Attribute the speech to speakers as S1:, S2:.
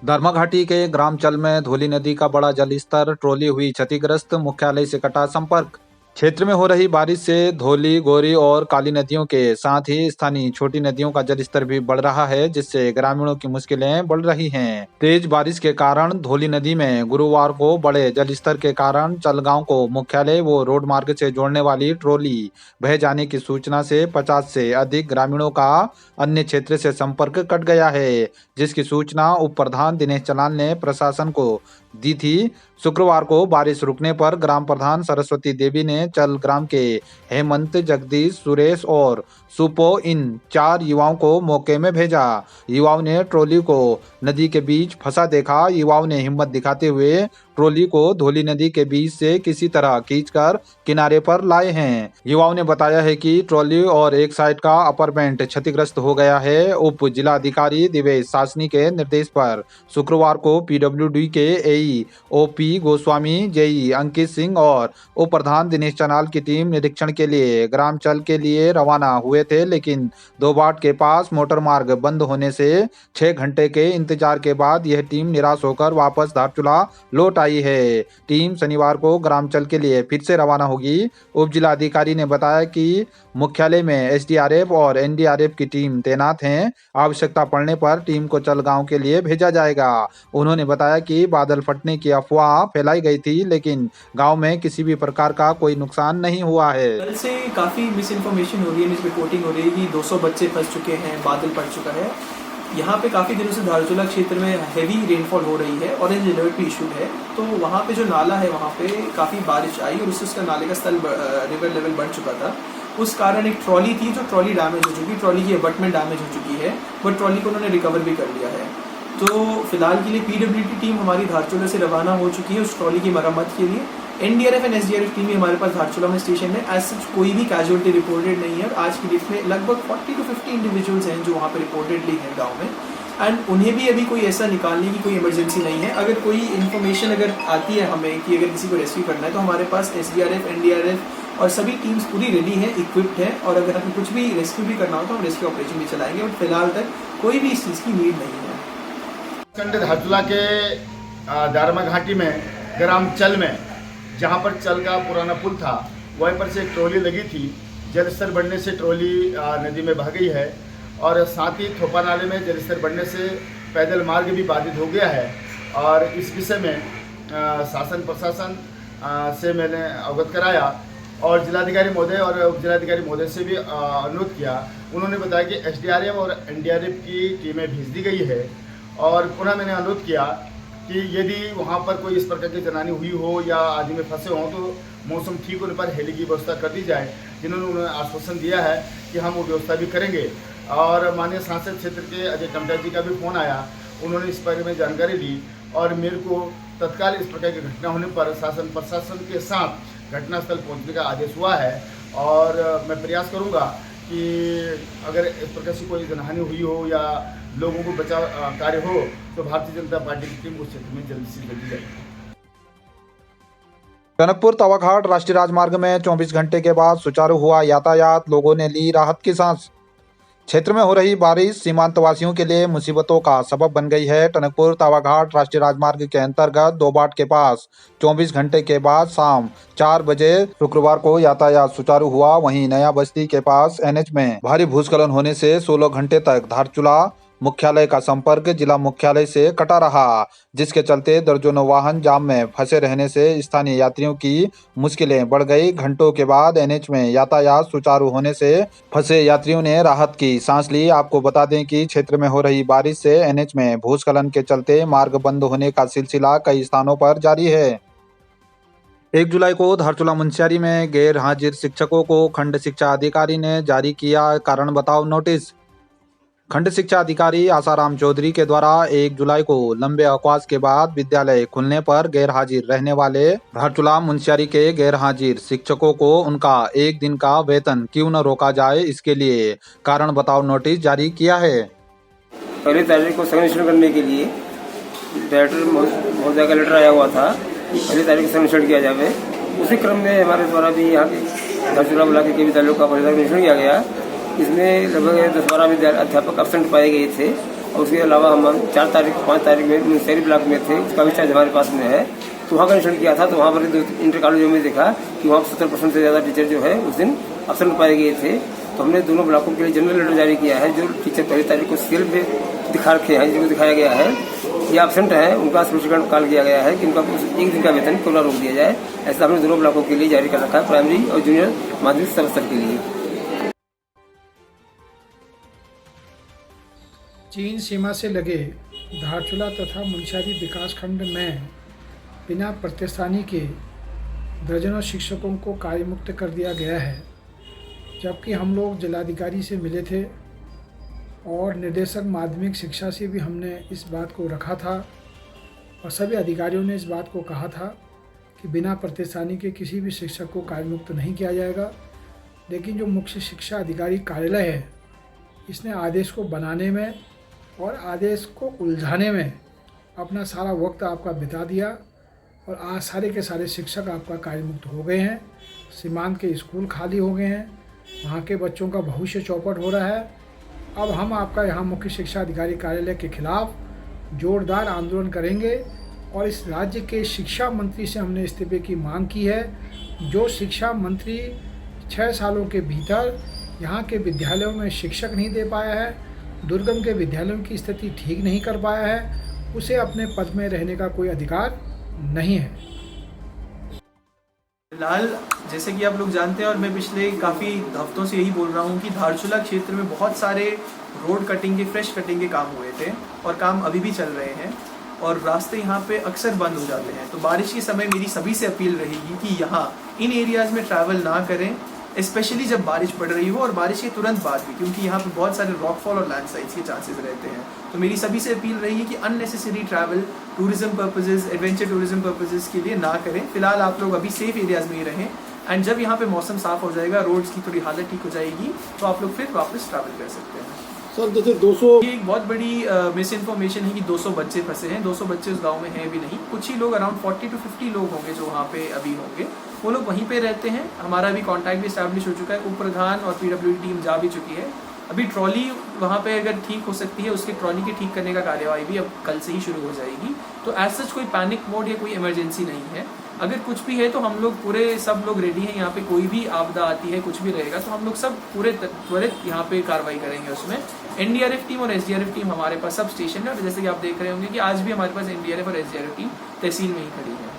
S1: धर्माघाटी के ग्रामचल में धौली नदी का बड़ा जलस्तर, ट्रॉली हुई क्षतिग्रस्त, मुख्यालय से कटा संपर्क। क्षेत्र में हो रही बारिश से धौली, गौरी और काली नदियों के साथ ही स्थानीय छोटी नदियों का जलस्तर भी बढ़ रहा है, जिससे ग्रामीणों की मुश्किलें बढ़ रही हैं। तेज बारिश के कारण धौली नदी में गुरुवार को बड़े जलस्तर के कारण चलगांव को मुख्यालय व रोड मार्ग से जोड़ने वाली ट्रॉली बह जाने की सूचना से 50 से अधिक ग्रामीणों का अन्य क्षेत्र से संपर्क कट गया है, जिसकी सूचना उप प्रधान दिनेश चलान ने प्रशासन को दी थी। शुक्रवार को बारिश रुकने पर ग्राम प्रधान सरस्वती देवी ने चल ग्राम के हेमंत, जगदीश, सुरेश और सुपो इन 4 युवाओं को मौके में भेजा। युवाओं ने ट्रॉली को नदी के बीच फंसा देखा। युवाओं ने हिम्मत दिखाते हुए ट्रॉली को धौली नदी के बीच से किसी तरह खींचकर किनारे पर लाए हैं। युवाओं ने बताया है कि ट्रॉली और एक साइड का अपार्टमेंट क्षतिग्रस्त हो गया है। उप जिलाधिकारी दिवेश सासनी के निर्देश पर शुक्रवार को पीडब्ल्यूडी के एई ओपी गोस्वामी, जेई अंकित सिंह और उप प्रधान दिनेश चनाल की टीम निरीक्षण के लिए ग्रामचल के लिए रवाना हुए थे, लेकिन दोबाट के पास मोटर मार्ग बंद होने से 6 घंटे के इंतजार के बाद यह टीम निराश होकर वापस धारचूला लौट आई है। टीम शनिवार को ग्रामचल के लिए फिर से रवाना होगी। उप जिलाधिकारी ने बताया कि मुख्यालय में एसडीआरएफ और एनडीआरएफ की टीम तैनात हैं। आवश्यकता पड़ने पर टीम को चल गांव के लिए भेजा जाएगा। उन्होंने बताया कि बादल फटने की अफवाह फैलाई गई थी, लेकिन गांव में किसी भी प्रकार का कोई नुकसान नहीं हुआ है।
S2: कल से काफ़ी मिस इन्फॉर्मेशन हो रही है, मिस रिपोर्टिंग हो रही है कि 200 बच्चे फंस चुके हैं, बादल फट चुका है। यहाँ पे काफ़ी दिनों से धारचूला क्षेत्र में हैवी रेनफॉल हो रही है, ऑरेंज अलर्ट भी इशू है। तो वहाँ पे जो नाला है वहाँ पे काफ़ी बारिश आई और उससे उसका नाले का स्तर रिवर लेवल बढ़ चुका था। उस कारण एक ट्रॉली थी जो ट्रॉली डैमेज हो चुकी, ट्रॉली की अबटमेंट डैमेज हो चुकी है, बट ट्रॉली को उन्होंने रिकवर भी कर लिया है। तो फिलहाल के लिए पीडब्ल्यूडी टीम हमारी धारचूला से रवाना हो चुकी है उस ट्रॉली की मरम्मत के लिए। एनडीआरएफ एंड एसडीआरएफ टीम भी हमारे पास धारचूला में स्टेशन है। एज सच कोई भी कैजुअलिटी रिपोर्टेड नहीं है। आज की डेट में लगभग 40 to 50 इंडिविजुअल्स हैं जो वहाँ पर रिपोर्टेडली हैं गाँव में, एंड उन्हें भी अभी कोई ऐसा निकालने की कोई इमरजेंसी नहीं है। अगर कोई इन्फॉर्मेशन अगर आती है हमें कि अगर किसी को रेस्क्यू करना है, तो हमारे पास एसडीआरएफ, एनडीआरएफ और सभी टीम्स पूरी रेडी है, इक्विप्ड है, और अगर हमें कुछ भी रेस्क्यू भी करना हो तो हम रेस्क्यू ऑपरेशन भी चलाएंगे। बट फिलहाल तक कोई भी इस चीज़ की नीड नहीं है।
S3: धारचूला के दारमा घाटी में ग्राम चल में, जहाँ पर चल का पुराना पुल था, वहीं पर से एक ट्रॉली लगी थी। जलस्तर बढ़ने से ट्रॉली नदी में बह गई है और साथ ही थोपा नाले में जलस्तर बढ़ने से पैदल मार्ग भी बाधित हो गया है। और इस विषय में शासन प्रशासन से मैंने अवगत कराया और जिलाधिकारी महोदय और उप जिलाधिकारी महोदय से भी अनुरोध किया। उन्होंने बताया कि एसडीआरएफ और एनडीआरएफ की टीमें भेज दी गई है और पुनः मैंने अनुरोध किया कि यदि वहाँ पर कोई इस प्रकार की जनानी हुई हो या आदमी में फंसे हों तो मौसम ठीक होने पर हेली की व्यवस्था कर दी जाए, जिन्होंने उन्हें आश्वासन दिया है कि हम वो व्यवस्था भी करेंगे। और माननीय सांसद क्षेत्र के अजय टमटा जी का भी फ़ोन आया, उन्होंने इस बारे में जानकारी दी और मेरे को तत्काल इस प्रकार की घटना होने पर शासन प्रशासन के साथ घटनास्थल पहुँचने का आदेश हुआ है। और मैं प्रयास करूँगा कि अगर इस प्रकार से कोई जनहानि हुई हो या लोगों को बचाव कार्य हो तो भारतीय जनता पार्टी की टीम उस क्षेत्र में जल्द से जल्दी जाएगी।
S1: टनकपुर तवाघाट राष्ट्रीय राजमार्ग में 24 घंटे के बाद सुचारू हुआ यातायात, लोगों ने ली राहत की सांस। क्षेत्र में हो रही बारिश सीमांतवासियों के लिए मुसीबतों का सबब बन गई है। टनकपुर तवाघाट राष्ट्रीय राजमार्ग के अंतर्गत दोबाट के पास 24 घंटे के बाद शाम 4 बजे शुक्रवार को यातायात सुचारू हुआ। वहीं नया बस्ती के पास एनएच में भारी भूस्खलन होने से 16 घंटे तक धारचूला मुख्यालय का संपर्क जिला मुख्यालय से कटा रहा, जिसके चलते दर्जनों वाहन जाम में फंसे रहने से स्थानीय यात्रियों की मुश्किलें बढ़ गई। घंटों के बाद एनएच में यातायात सुचारू होने से फंसे यात्रियों ने राहत की सांस ली। आपको बता दें कि क्षेत्र में हो रही बारिश से एनएच में भूस्खलन के चलते मार्ग बंद होने का सिलसिला कई स्थानों पर जारी है। 1 जुलाई को धारचूला मुंशियारी में गैर हाजिर शिक्षकों को खंड शिक्षा अधिकारी ने जारी किया कारण बताओ नोटिस। खंड शिक्षा अधिकारी आसाराम चौधरी के द्वारा 1 जुलाई को लंबे अवकाश के बाद विद्यालय खुलने पर गैर हाजिर रहने वाले धारचूला मुंशियारी के गैर हाजिर शिक्षकों को उनका 1 दिन का वेतन क्यों न रोका जाए, इसके लिए कारण बताओ नोटिस जारी किया है।
S4: पहली तारीख को संरक्षण करने के लिए डायरेक्टर महोदय का लेटर आया हुआ था, पहली तारीख को संरक्षण किया जाए। उसी क्रम में हमारे द्वारा भी यहाँ के धारचूला इलाके के विद्यालयों का पहली तारीख निरीक्षण किया गया। इसमें लगभग 10-12 अध्यापक एब्सेंट पाए गए थे और उसके अलावा हम 4 तारीख 5 तारीख में शहरी ब्लॉक में थे, उसका भी चार्ज हमारे पास में है। तो वहाँ का निरीक्षण किया था, तो वहाँ पर 2 इंटर कॉलेजों में देखा कि वहाँ 70% से ज़्यादा टीचर जो है उस दिन अब्सेंट पाए गए थे। तो हमने दोनों ब्लॉकों के लिए जनरल लेटर जारी किया है। जो टीचर पहली तारीख को स्केल पे दिखा रखे हैं, जिनको दिखाया गया है या एब्सेंट है, उनका स्पष्टीकरण कॉल किया गया है कि उनका 1 दिन का वेतन क्यों ना रोक दिया जाए। ऐसा हमने दोनों ब्लॉकों के लिए जारी कर रखा है, प्राइमरी और जूनियर माध्यमिक सब स्तर के लिए।
S5: चीन सीमा से लगे धारचूला तथा मुनस्यारी विकासखंड में बिना प्रतिस्थानी के दर्जनों शिक्षकों को कार्यमुक्त कर दिया गया है। जबकि हम लोग जिलाधिकारी से मिले थे और निर्देशक माध्यमिक शिक्षा से भी हमने इस बात को रखा था और सभी अधिकारियों ने इस बात को कहा था कि बिना प्रतिस्थानी के किसी भी शिक्षक को कार्यमुक्त नहीं किया जाएगा। लेकिन जो मुख्य शिक्षा अधिकारी कार्यालय है, इसने आदेश को बनाने में और आदेश को उलझाने में अपना सारा वक्त आपका बिता दिया और आज सारे के सारे शिक्षक आपका कार्यमुक्त हो गए हैं। सीमांत के स्कूल खाली हो गए हैं, वहाँ के बच्चों का भविष्य चौपट हो रहा है। अब हम आपका यहाँ मुख्य शिक्षा अधिकारी कार्यालय के खिलाफ जोरदार आंदोलन करेंगे और इस राज्य के शिक्षा मंत्री से हमने इस्तीफे की मांग की है। जो शिक्षा मंत्री 6 सालों के भीतर यहाँ के विद्यालयों में शिक्षक नहीं दे पाया है, दुर्गम के विद्यालयों की स्थिति ठीक नहीं कर पाया है, उसे अपने पद में रहने का कोई अधिकार नहीं है।
S2: फिलहाल जैसे कि आप लोग जानते हैं और मैं पिछले काफ़ी हफ्तों से यही बोल रहा हूँ कि धारचूला क्षेत्र में बहुत सारे रोड कटिंग के, फ्रेश कटिंग के काम हुए थे और काम अभी भी चल रहे हैं और रास्ते यहाँ पे अक्सर बंद हो जाते हैं। तो बारिश के समय मेरी सभी से अपील रहेगी कि यहाँ इन एरियाज़ में ट्रैवल ना करें, स्पेशली जब बारिश पड़ रही हो और बारिश के तुरंत बाद भी, क्योंकि यहाँ पे बहुत सारे रॉकफॉल और लैंडस्लाइड्स के चांसेस रहते हैं। तो मेरी सभी से अपील रहेगी कि unnecessary travel tourism purposes, adventure tourism purposes के लिए ना करें। फिलहाल आप लोग अभी सेफ एरियाज़ में ही रहें एंड जब यहाँ पे मौसम साफ हो जाएगा, रोड्स की थोड़ी हालत ठीक हो जाएगी, तो आप लोग फिर वापस ट्रैवल कर सकते हैं।
S5: सर जैसे 200
S2: ये एक बहुत बड़ी मिस इन्फॉर्मेशन है कि 200 बच्चे फंसे हैं। 200 बच्चे उस गांव में हैं भी नहीं, कुछ ही लोग, अराउंड 40 to 50 लोग होंगे जो वहाँ पे अभी होंगे। वो लोग वहीं पे रहते हैं। हमारा अभी कांटेक्ट भी इस्टेब्लिश हो चुका है, उप प्रधान और PWD टीम जा भी चुकी है। अभी ट्रॉली वहाँ पे अगर ठीक हो सकती है, उसकी ट्रॉली के ठीक करने का कार्यवाही भी अब कल से ही शुरू हो जाएगी। तो एज सच कोई पैनिक मोड या कोई इमरजेंसी नहीं है। अगर कुछ भी है तो हम लोग पूरे सब लोग रेडी हैं। यहाँ पे कोई भी आपदा आती है, कुछ भी रहेगा तो हम लोग सब पूरे त्वरित यहाँ पे कार्रवाई करेंगे। उसमें NDRF टीम और SDRF टीम हमारे पास सब स्टेशन है और जैसे कि आप देख रहे होंगे कि आज भी हमारे पास NDRF और SDRF टीम तहसील में ही खड़ी है।